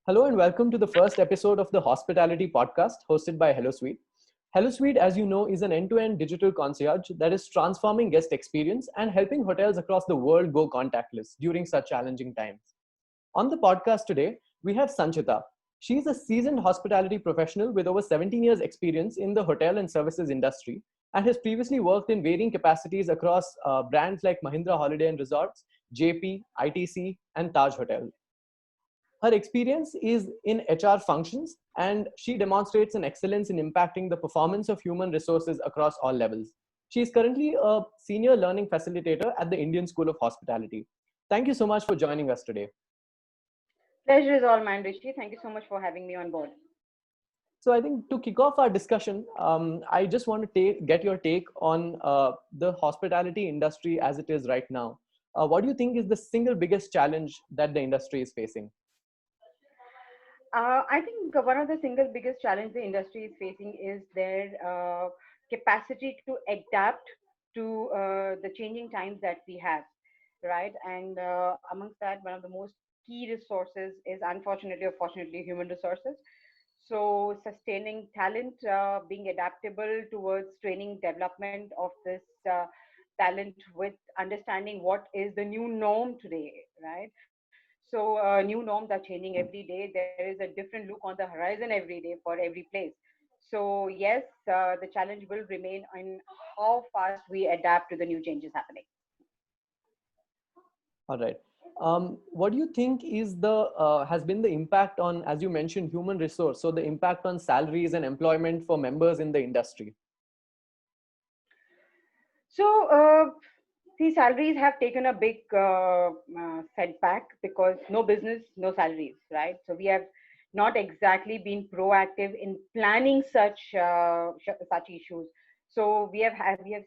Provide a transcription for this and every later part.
Hello and welcome to the first episode of the Hospitality Podcast hosted by HelloSuite. HelloSuite, as you know, is an end-to-end digital concierge that is transforming guest experience and helping hotels across the world go contactless during such challenging times. On the podcast today, we have Sanchita. She is a seasoned hospitality professional with over 17 years experience in the hotel and services industry and has previously worked in varying capacities across brands like Mahindra Holiday and Resorts, JP, ITC, and Taj Hotel. Her experience is in HR functions, and she demonstrates an excellence in impacting the performance of human resources across all levels. She is currently a senior learning facilitator at the Indian School of Hospitality. Thank you so much for joining us today. Pleasure is all mine, Rishi. Thank you so much for having me on board. So, I think to kick off our discussion, I just want to get your take on the hospitality industry as it is right now. What do you think is the single biggest challenge that the industry is facing? I think one of the single biggest challenge the industry is facing is their capacity to adapt to the changing times that we have, right? And amongst that, one of the most key resources is unfortunately or fortunately human resources. So sustaining talent, being adaptable towards training development of this talent with understanding what is the new norm today, right? So new norms are changing every day. There is a different look on the horizon every day for every place. So yes, the challenge will remain in how fast we adapt to the new changes happening. All right. What do you think is the has been the impact on, as you mentioned, human resource? So the impact on salaries and employment for members in the industry. So see, salaries have taken a big setback because no business, no salaries, right? So we have not exactly been proactive in planning such issues. So we have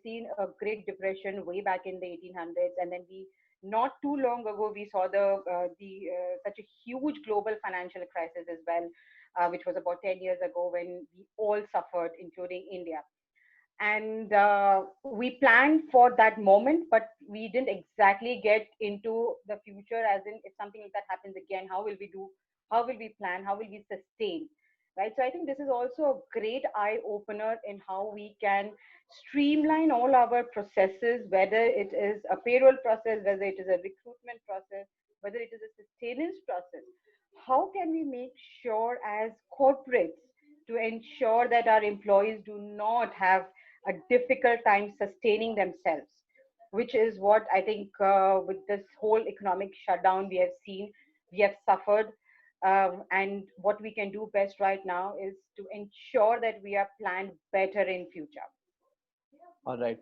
seen a Great Depression way back in the 1800s, and then we not too long ago we saw the such a huge global financial crisis as well, which was about 10 years ago when we all suffered, including India. And we planned for that moment, but we didn't exactly get into the future, as in if something like that happens again, how will we do, how will we plan, how will we sustain, right? So I think this is also a great eye opener in how we can streamline all our processes, whether it is a payroll process, whether it is a recruitment process, whether it is a sustenance process. How can we make sure as corporates to ensure that our employees do not have a difficult time sustaining themselves, which is what I think with this whole economic shutdown we have seen, we have suffered. And what we can do best right now is to ensure that we are planned better in future. All right.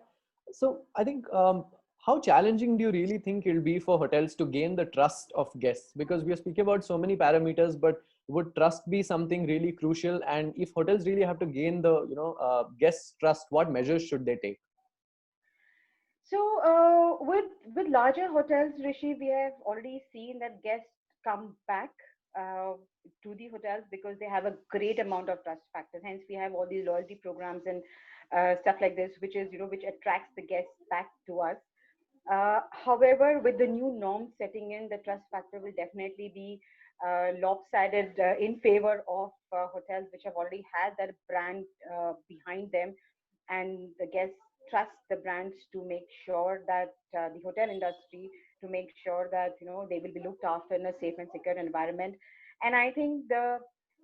So I think how challenging do you really think it'll be for hotels to gain the trust of guests? Because we are speaking about so many parameters, but would trust be something really crucial? And if hotels really have to gain the guests' trust, what measures should they take? So with larger hotels, Rishi, we have already seen that guests come back uh, to the hotels because they have a great amount of trust factors. Hence, we have all these loyalty programs and stuff like this, which is which attracts the guests back to us. However, with the new norms setting in, the trust factor will definitely be lopsided in favor of hotels which have already had that brand behind them, and the guests trust the brands to make sure that the hotel industry to make sure that they will be looked after in a safe and secure environment. And I think the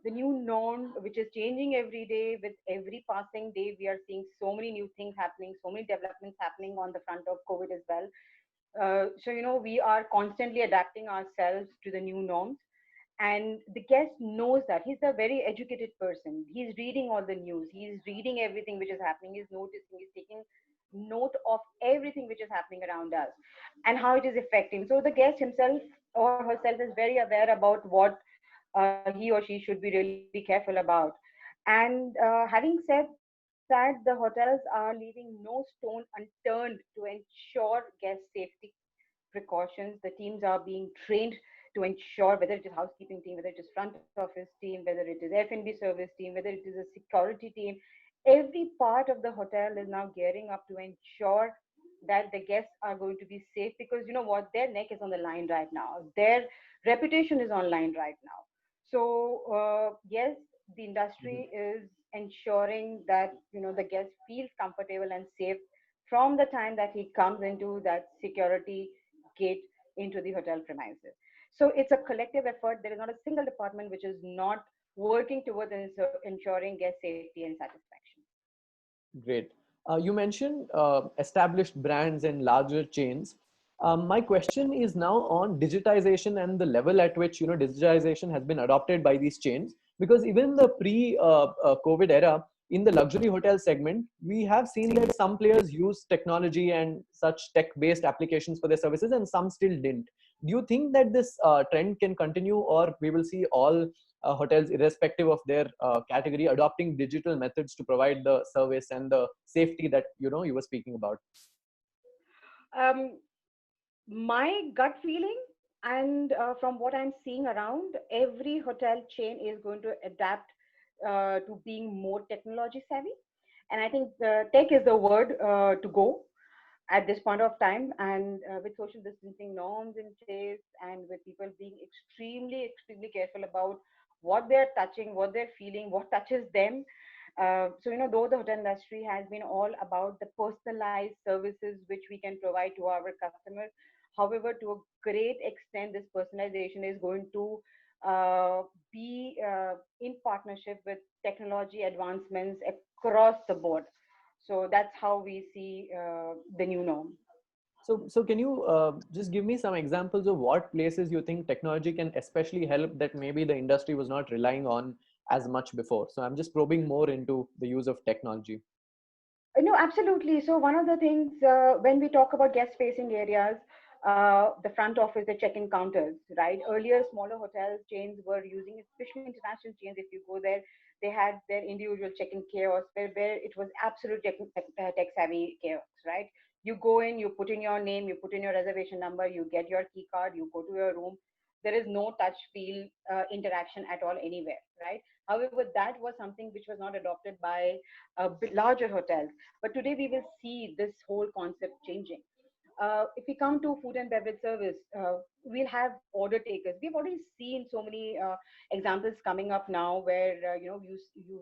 new norm, which is changing every day, with every passing day we are seeing so many new things happening, so many developments happening on the front of COVID as well. So we are constantly adapting ourselves to the new norms, and the guest knows that he's a very educated person. He's reading all the news, he's reading everything which is happening, he's noticing, he's taking note of everything which is happening around us and how it is affecting. So the guest himself or herself is very aware about what he or she should be really careful about. And having said that, the hotels are leaving no stone unturned to ensure guest safety precautions. The teams are being trained to ensure, whether it is housekeeping team, whether it is front office team, whether it is F&B service team, whether it is a security team. Every part of the hotel is now gearing up to ensure that the guests are going to be safe, because you know what, their neck is on the line right now. Their reputation is on line right now. So yes, the Mhm. industry is ensuring that the guest feels comfortable and safe from the time that he comes into that security gate into the hotel premises. So it's a collective effort. There is not a single department which is not working towards ensuring guest safety and satisfaction. Great. You mentioned established brands and larger chains. My question is now on digitization and the level at which digitization has been adopted by these chains. Because even in the pre-COVID era, in the luxury hotel segment, we have seen that some players use technology and such tech-based applications for their services, and some still didn't. Do you think that this trend can continue, or we will see all hotels, irrespective of their category, adopting digital methods to provide the service and the safety that you were speaking about? Um, my gut feeling, and from what I'm seeing around, every hotel chain is going to adapt to being more technology savvy. And I think tech is the word to go at this point of time. And with social distancing norms in place, and with people being extremely careful about what they're touching, what they're feeling, what touches them. So, though the hotel industry has been all about the personalized services which we can provide to our customers, however, to a great extent, this personalization is going to uh, be in partnership with technology advancements across the board. So that's how we see the new norm. So can you just give me some examples of what places you think technology can especially help that maybe the industry was not relying on as much before? So I'm just probing more into the use of technology. No, absolutely. So one of the things when we talk about guest-facing areas, the front office, the check-in counters, right? Earlier, smaller hotel chains were using, especially international chains. If you go there, they had their individual check-in kiosks where it was absolute tech-savvy kiosks, right? You go in, you put in your name, you put in your reservation number, you get your key card, you go to your room. There is no touch feel interaction at all anywhere, right? However, that was something which was not adopted by larger hotels. But today we will see this whole concept changing. If we come to food and beverage service, we'll have order takers. We've already seen so many examples coming up now where you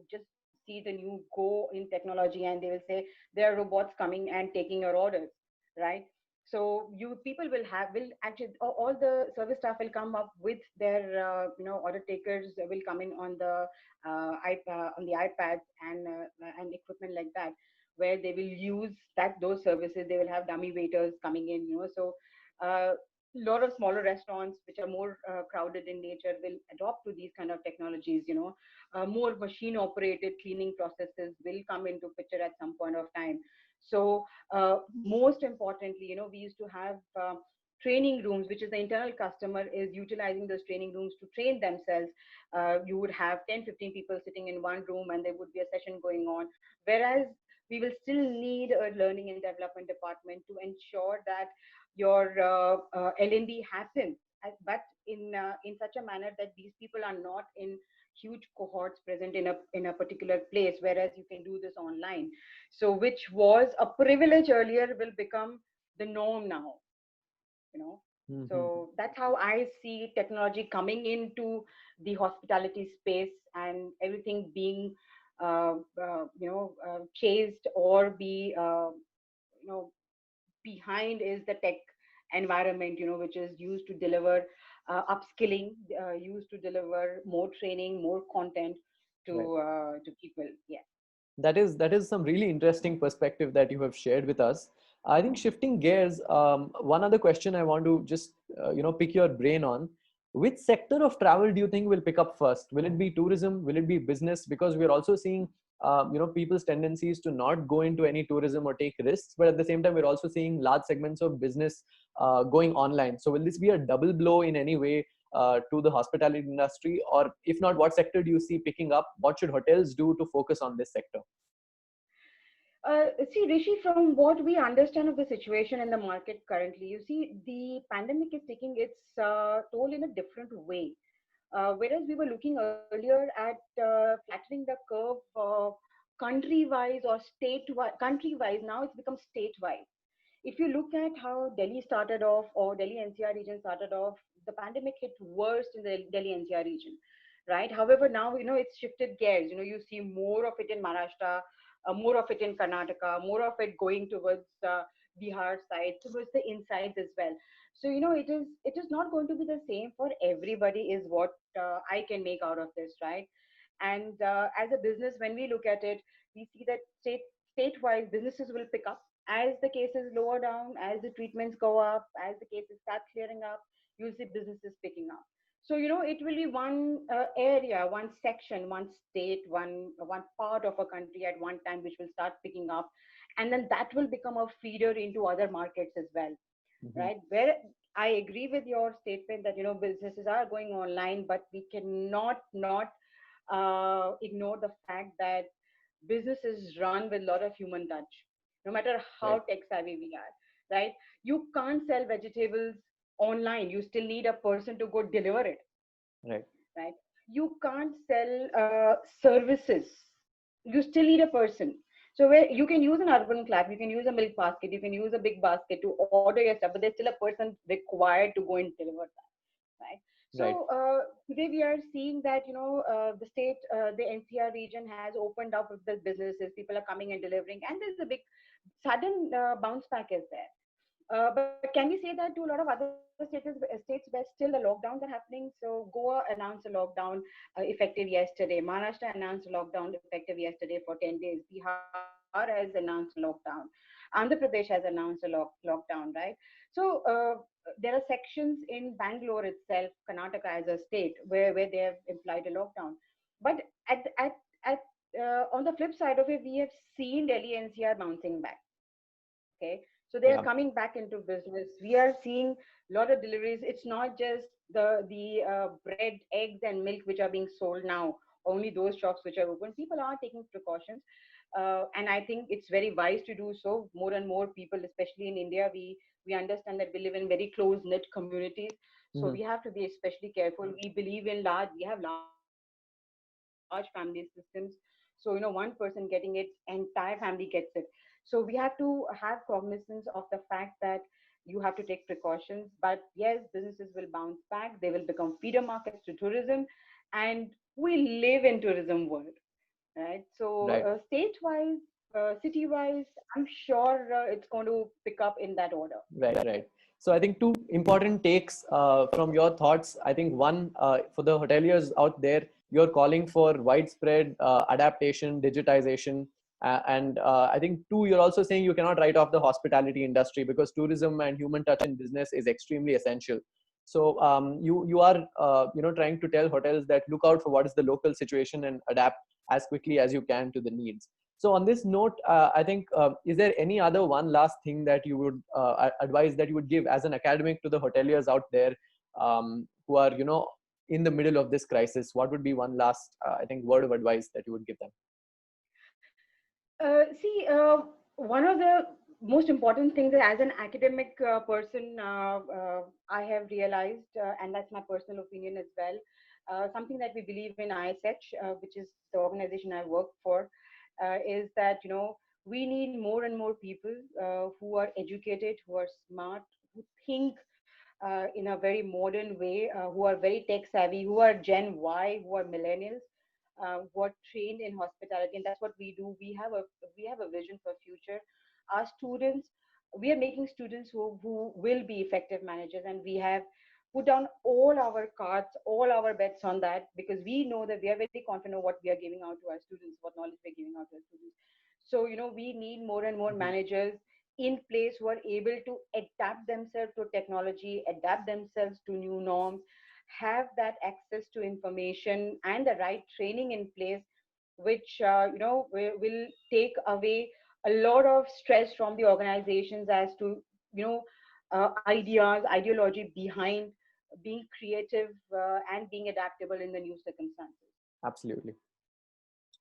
just see the new go in technology, and they will say there are robots coming and taking your orders, right? So you people will actually all the service staff will come up with their order takers will come in on the on the iPads and equipment like that, where they will use that those services. They will have dummy waiters coming in, so a lot of smaller restaurants which are more crowded in nature will adopt to these kind of technologies. More machine operated cleaning processes will come into picture at some point of time. So most importantly, we used to have training rooms, which is the internal customer is utilizing those training rooms to train themselves. You would have 10-15 people sitting in one room, and there would be a session going on. Whereas we will still need a learning and development department to ensure that your L&D happens, but in such a manner that these people are not in huge cohorts present in a particular place, whereas you can do this online. So which was a privilege earlier will become the norm now, you know. Mhm. So that's how I see technology coming into the hospitality space, and everything being chased or be behind is the tech environment, which is used to deliver upskilling, used to deliver more training, more content Right. to people. Yeah. That is some really interesting perspective that you have shared with us. I think shifting gears, one other question I want to just pick your brain on: which sector of travel do you think will pick up first? Will it be tourism? Will it be business? Because we're also seeing people's tendencies to not go into any tourism or take risks, but at the same time we're also seeing large segments of business going online. So will this be a double blow in any way to the hospitality industry? Or if not, what sector do you see picking up? What should hotels do to focus on this sector? See, Rishi, from what we understand of the situation in the market currently, you see, the pandemic is taking its toll in a different way. Whereas we were looking earlier at flattening the curve country-wise or state-wise, country-wise, now it's become state-wise. If you look at how Delhi started off, or Delhi NCR region started off, the pandemic hit worst in the Delhi NCR region. right? However, now it's shifted gears. You see more of it in Maharashtra, more of it in Karnataka, more of it going towards Bihar side, towards the insides as well. So it is not going to be the same for everybody, is what I can make out of this, right? And as a business, when we look at it, we see that statewide businesses will pick up as the cases lower down, as the treatments go up, as the cases start clearing up. You'll see businesses picking up. So it will be one area, one section, one state, one part of a country at one time, which will start picking up, and then that will become a feeder into other markets as well, Mhm. right? Where I agree with your statement that businesses are going online, but we cannot not ignore the fact that businesses run with a lot of human touch, no matter how Right. tech savvy we are, right? You can't sell vegetables online. You still need a person to go deliver it, Right. right? You can't sell services. You still need a person. So where you can use an urban clap, you can use a milk basket, you can use a big basket to order your stuff, but there's still a person required to go and deliver that, right? Right. So today we are seeing that the NCR region has opened up with the businesses. People are coming and delivering, and there's a big sudden bounce back is there. But can we say that to a lot of other states where still the lockdowns are happening? So Goa announced a lockdown effective yesterday. Maharashtra announced a lockdown effective yesterday for 10 days. Bihar has announced a lockdown. Andhra Pradesh has announced a lockdown, right? So there are sections in Bangalore itself, Karnataka as a state, where they have implied a lockdown. But at on the flip side of it, we have seen Delhi NCR bouncing back. Okay, so they are Yeah. coming back into business. We are seeing a lot of deliveries. It's not just the bread, eggs, and milk which are being sold now. Only those shops which are open. People are taking precautions, and I think it's very wise to do so. More and more people, especially in India, we understand that we live in very close knit communities, so Mhm. we have to be especially careful. We believe in large. We have large family systems. So one person getting it, entire family gets it. So we have to have cognizance of the fact that you have to take precautions. But yes, businesses will bounce back. They will become feeder markets to tourism, and we live in tourism world, right? So Right. state-wise, city-wise, I'm sure it's going to pick up in that order. Right, right. So I think two important takes from your thoughts. I think one, for the hoteliers out there, you're calling for widespread adaptation, digitization, and I think two, you're also saying you cannot write off the hospitality industry because tourism and human touch in business is extremely essential. So you are trying to tell hotels that look out for what is the local situation and adapt as quickly as you can to the needs. So on this note, I think, is there any other one last thing that you would advise that you would give as an academic to the hoteliers out there who are, in the middle of this crisis? What would be one last, I think, word of advice that you would give them? See, one of the most important things that as an academic person, I have realized, and that's my personal opinion as well, something that we believe in ISH, which is the organization I work for, is that, we need more and more people who are educated, who are smart, who think in a very modern way, who are very tech savvy, who are Gen Y, who are millennials, who are trained in hospitality, and that's what we do. We have a vision for future. Our students, we are making students who will be effective managers, and we have put down all our cards, all our bets on that, because we know that we are very confident of what we are giving out to our students, what knowledge we're giving out to our students. So we need more and more Mhm. managers in place who are able to adapt themselves to technology, adapt themselves to new norms, have that access to information and the right training in place, which will take away a lot of stress from the organizations as to you know ideas, ideology behind being creative and being adaptable in the new circumstances. Absolutely.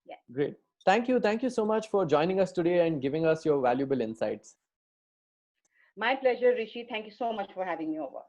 Yeah, Great. Thank you. Thank you so much for joining us today and giving us your valuable insights. my pleasure, Rishi. Thank you so much for having me over.